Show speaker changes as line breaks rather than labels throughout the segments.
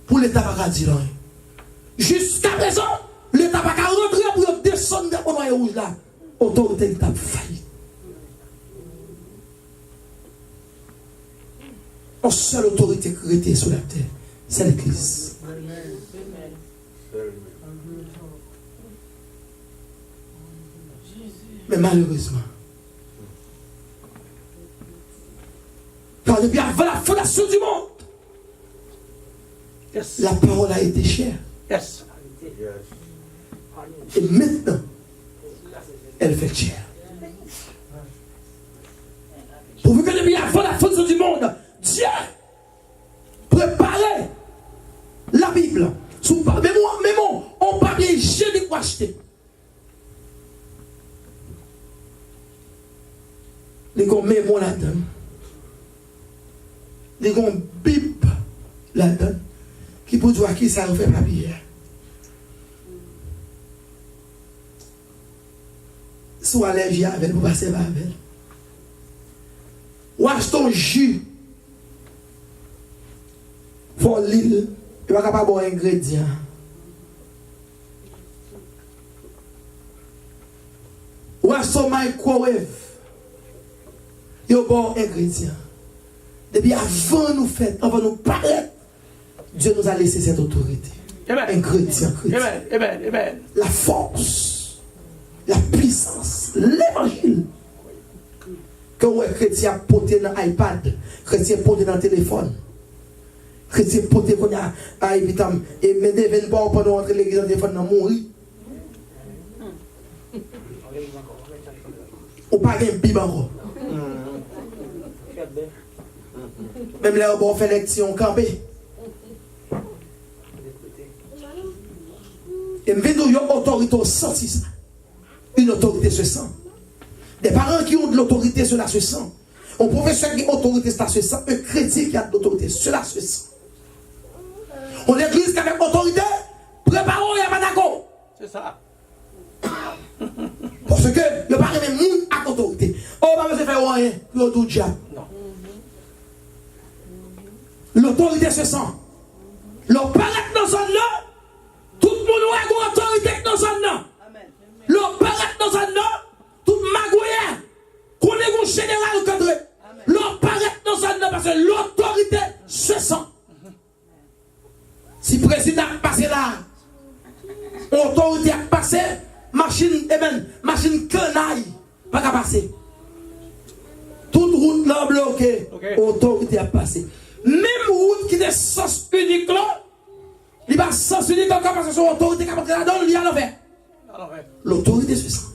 Pour l'État pas dire rien. Jusqu'à présent, l'État pas rentrer pour descendre dans le noyau rouge là. Autorité l'État failli. La seule autorité créée sur la terre, c'est l'Église. Mais malheureusement, car depuis avant la fondation du monde, la parole a été chère. Et maintenant, elle fait chère. Pourvu que depuis avant la fondation du monde, Dieu préparait la Bible sous on papier hygiénique pour acheter. Les gens mémoire là-dedans. Les gens Bible là-dedans. Qui peut dire qui ça fait papier. Soit allergique avec, vous passez pas avec. Ou achète ton jus. Faut l'île. Il va pas boire ingrédients. Ou achète ton microwave. Il y a bon ingrédient. Depuis avant nous faire, avant nous paraître, Dieu nous a laissé cette autorité. Ingrédient.
Amen.
La force, la puissance, l'évangile. Que ouais, chrétien porté dans l'iPad, chrétien porté dans le téléphone, chrétien porté qu'on a à évitam et mais devine pas pendant entrer l'église dans le téléphone dans mourir. Ou pas un Bible encore. Même là, on fait l'élection campée. Et nous avons une autorité senti ça. Une autorité se sent. Des parents qui ont de l'autorité, cela se sent. Un professeur qui a l'autorité, cela se sent. Un chrétien qui a de l'autorité, cela se sent. On l'église qui a avec autorité, préparons, il n'y a pas d'accord.
C'est ça.
Parce que il n'y a pas de monde à l'autorité. On ne va pas faire rien, pour tout diable. L'autorité se sent. L'on paraît dans zone là, tout le monde a une autorité dans zone là. L'on paraît dans zone là, tout magouillé, qu'on est un général cadré. L'on paraît dans zone là parce que l'autorité se sent. Si le président a passé là, l'autorité a passé, machine canaille, pas qu'à passer. Toute route là bloquée, l'autorité a passé. Même route qui est sens unique là, il va sens unique encore parce que son autorité qui a montré là-dedans, il y a l'envers. L'autorité se sent.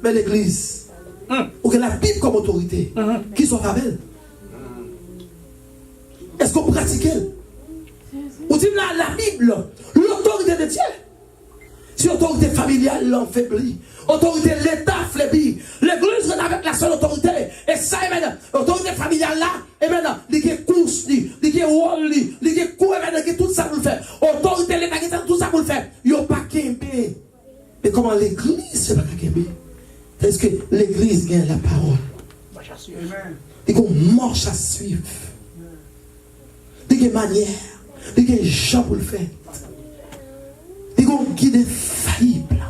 Mais l'église, ou que la Bible comme autorité, qui sont avec. Est-ce qu'on pratique elle? Ou dit la Bible, l'autorité de Dieu. Si l'autorité familiale l'enfaiblit, autorité de l'État faiblit, l'église est avec la seule autorité. Et ça, l'autorité familiale là, et maintenant, il y a course, il y a rôle, il y a cours, il y a tout ça pour le faire. Autorité de l'État, tout ça pour le faire. Il n'y a pas qu'un bé. Mais comment l'église ne fait pas qu'un bé? Est-ce que l'église gagne la parole? Il y a une marche à suivre. Il y a une manière, il y a un gens pour le faire. Il y a un guide infaillible.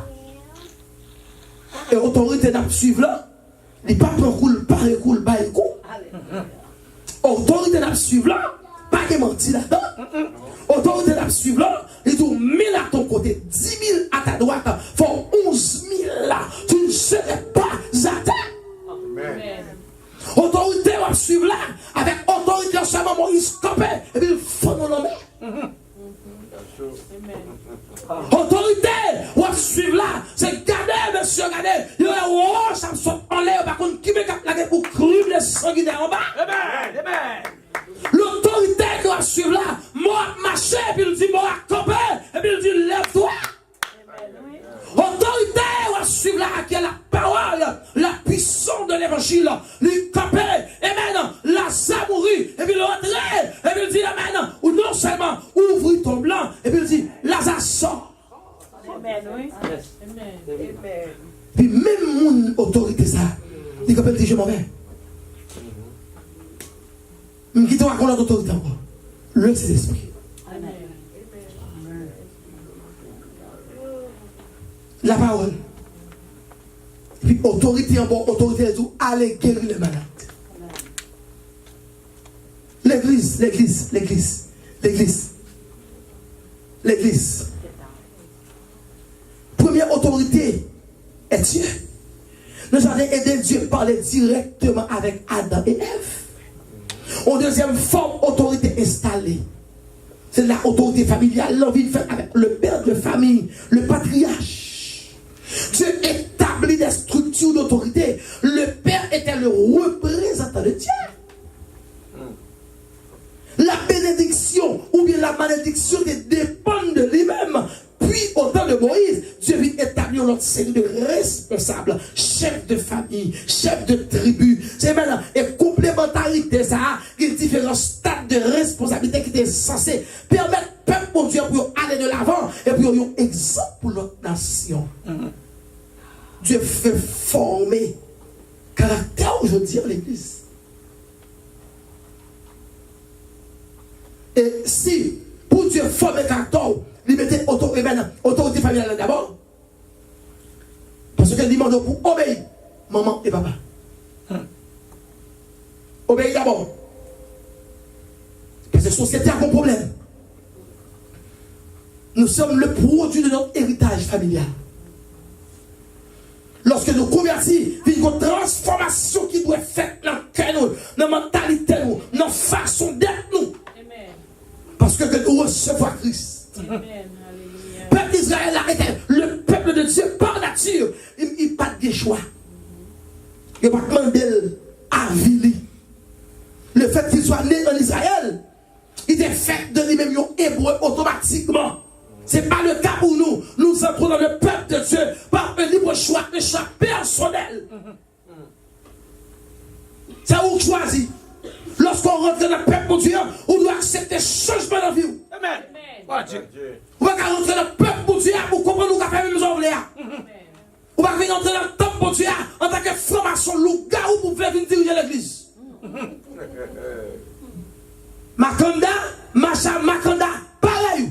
Et l'autorité n'a pas suivre là. Il n'y a pas de coule, pas de coule, pas de coule. Autorité n'a pas suivre là. Pas de mentir là-dedans. Autorité n'a pas suivre là. Il dit 1000 à ton côté, 10 000 à ta droite. Il faut 11 000 là. Tu ne serais pas à terre. Autorité va suivre là. Avec autorité seulement Moïse campé. Et puis il faut nous nommer. Autorité va suivre là. C'est garder, monsieur, garder. Il y a un ça me saute en l'air. Par contre, qui me capte la gueule pour crible les sanguinaires en bas? L'autorité qui va suivre là. Moi, marcher, et puis il dit, moi, camper. Et puis il dit, lève-toi. Autorité va suivre là. Qui est la parole, la puissance de l'évangile. Le camper. Et maintenant, la zamourie. Et puis le rentrer. Et puis il dit, amen. Ou non seulement, ouvre ton blanc. Et puis il dit, Lazare sort.
Amen, oui.
Amen. Puis même mon autorité ça, il peut dire je m'en vais. Je quitte à l'autre autorité encore. Le Saint-Esprit. La parole. Puis autorité en bon, autorité et tout, allez guérir les malades. L'église, l'église, l'église, l'église. L'église. Première autorité est Dieu. Nous avons aidé Dieu à parler directement avec Adam et Ève. En deuxième forme, autorité installée. C'est la autorité familiale, l'envie de faire avec le père de famille, le patriarche. Dieu établit des structures d'autorité. Le père était le représentant de Dieu. La bénédiction ou bien la malédiction dépend de lui-même. Puis, au temps de Moïse, Dieu vient établir notre série de responsables, chefs de famille, chefs de tribu. C'est maintenant, et complémentarité, ça, il y a différents stades de responsabilité qui étaient censés permettre au peuple pour Dieu pour aller de l'avant et pour un exemple pour notre nation. Dieu fait former caractère aujourd'hui à l'église. Et si, pour Dieu former caractère, il mettait autorité familiale d'abord. Parce qu'il demande pour obéir maman et papa. Obéir d'abord. Parce que la société a un problème. Nous sommes le produit de notre héritage familial. Lorsque nous convertis, il y a une transformation qui doit être faite dans le cœur, dans la mentalité, dans la façon d'être nous. Parce que nous recevons Christ. Le peuple d'Israël était le peuple de Dieu par nature. Il n'a pas de choix. Il n'a pas demandé à Vili. Le fait qu'il soit né en Israël, il est fait de lui-même un hébreu automatiquement. Ce n'est pas le cas pour nous. Nous entrons dans le peuple de Dieu par un libre choix, un choix personnel. C'est où choisit. Lorsqu'on rentre dans le peuple de Dieu, on doit accepter le changement dans la vie. Amen. On va rentrer dans le peuple de Dieu pour comprendre nous faire nous enlever. On va venir entrer dans le temple de Dieu en tant que formation, loup-garou pour venir diriger l'église. Makanda, Macha, Makanda, pareil.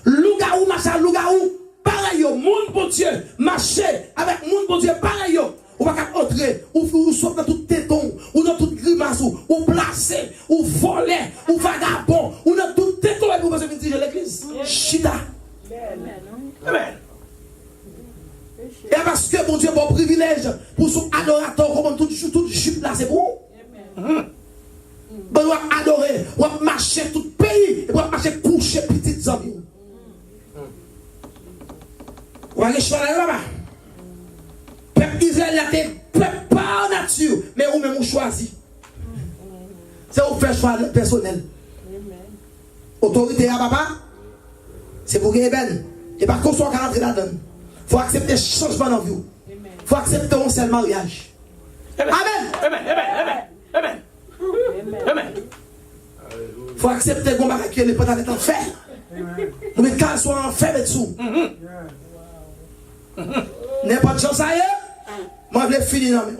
Loup-garou, Macha, loup-garou, pareil. Monde pour Dieu, marcher avec monde pour Dieu, pareil. On va entrer, ou sauter dans tout téton, ou dans toute grimace, ou placer, ou voler, ou vagabond, ou dans tout téton, et vous venir diriger l'église. Chita. Amen. Et parce que mon Dieu, bon privilège pour son adorateur, comme tout jupe là, c'est bon. On doit adorer, on va marcher tout le pays, on va marcher coucher petites amies. On va aller choisir là-bas. Peuple Israël a été peuple par nature, mais ou même on choisit. C'est où faire choix personnel. Autorité à papa, c'est pour gagner ben. Et pas qu'on soit rentrer là-dedans. Il faut accepter le changement dans la vie. Il faut accepter un seul mariage. Amen. Amen. Amen. Amen. Amen. Il faut accepter qu'on va accueillir les potes en fer. Mais quand ils sont en fer, et dessous. N'importe chose ça y est. Moi, je vais finir dans mes.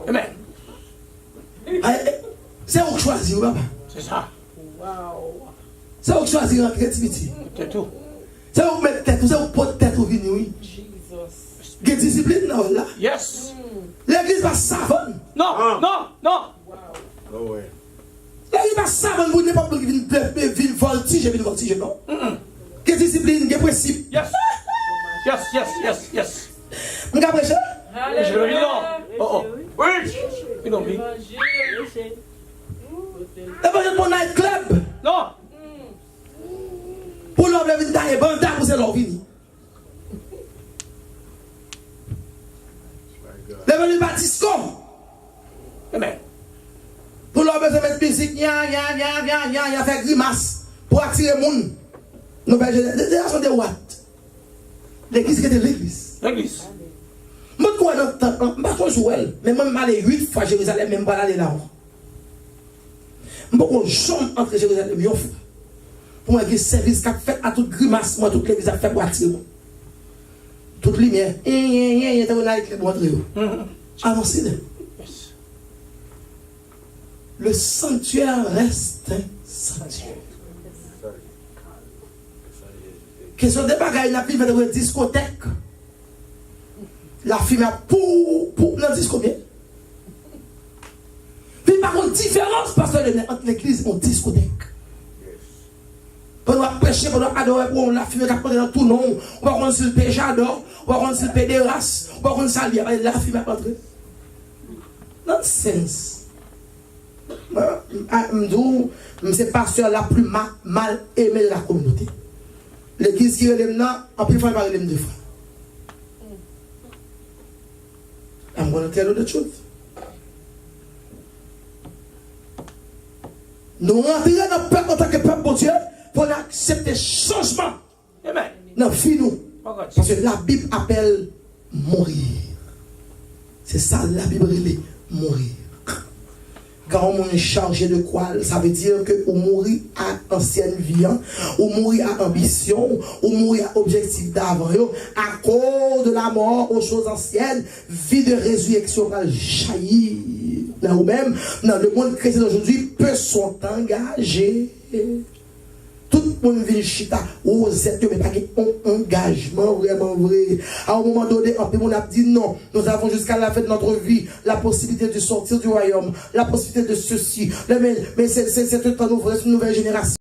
Amen. C'est où choisir, papa. C'est ça. C'est où choisir la créativité. C'est tout. C'est où mettre tête, c'est où porter tête au vini, oui. Il y a discipline là. Yes. L'église va savonner. Non, non, non. L'église va savonner pour n'importe qui vient voltiger, non. Il y a discipline, il y a principe. Yes. Yes, yes, yes, yes. Vous avez prêché? Je le dis non. Oh, oh. Oui. Il non, oui. L'évangile pour night club. Non. Pour l'homme, le vin d'ailleurs, bon, d'ailleurs, c'est l'homme vini. L'évangile pas disco. Amen. Pour l'homme, se mettre musique, il a fait grimace pour attirer le monde. Nouvelle génération de what? L'église qui était l'église. L'église. Moi, je ne sais pas jouer, mais moi, je vais aller 8 fois à Jérusalem, même pas aller là. Je ne sais pas entre Jérusalem et Yoff. Pour moi, il y a un service qui a fait à toute grimace, moi, toute l'église a fait pour attirer. Toute lumière. Il y a un avec les montrer. Avancez. le sanctuaire reste un sanctuaire. Question de bagaille, la fille va dans une discothèque. La fille a pour dans disco bien. Puis par contre, différence, pasteur, entre l'église et la discothèque. Pendant prêcher, pendant adorer, on la fille qui a dans tout nom. On va rendre sur le péché, j'adore. On va rendre sur le pédérasse. On va rendre ça, la fille va rentrer. Nonsense. C'est pasteur la plus mal aimé de la communauté. L'église qui relève là, en plus, il faut pas relève deux fois. I'm going to tell you the truth. Nous rentrons dans le peuple en tant que peuple de Dieu pour accepter changement. Amen. Non, nous. Parce que la Bible appelle mourir. C'est ça la Bible dit, mourir. Quand on est chargé de quoi, ça veut dire que on mourit à ancienne vie, on mourit à ambition, on mourit à objectif d'avant, à cause de la mort aux choses anciennes, vie de résurrection va jaillir. Ou même, dans le monde chrétien d'aujourd'hui, peu sont engagés. Tout le monde vient chita, vous êtes, mais pas un engagement vraiment vrai. À un moment donné, on a dit non, nous avons jusqu'à la fin de notre vie la possibilité de sortir du royaume, la possibilité de ceci. Mais c'est un temps nouveau, c'est une nouvelle génération.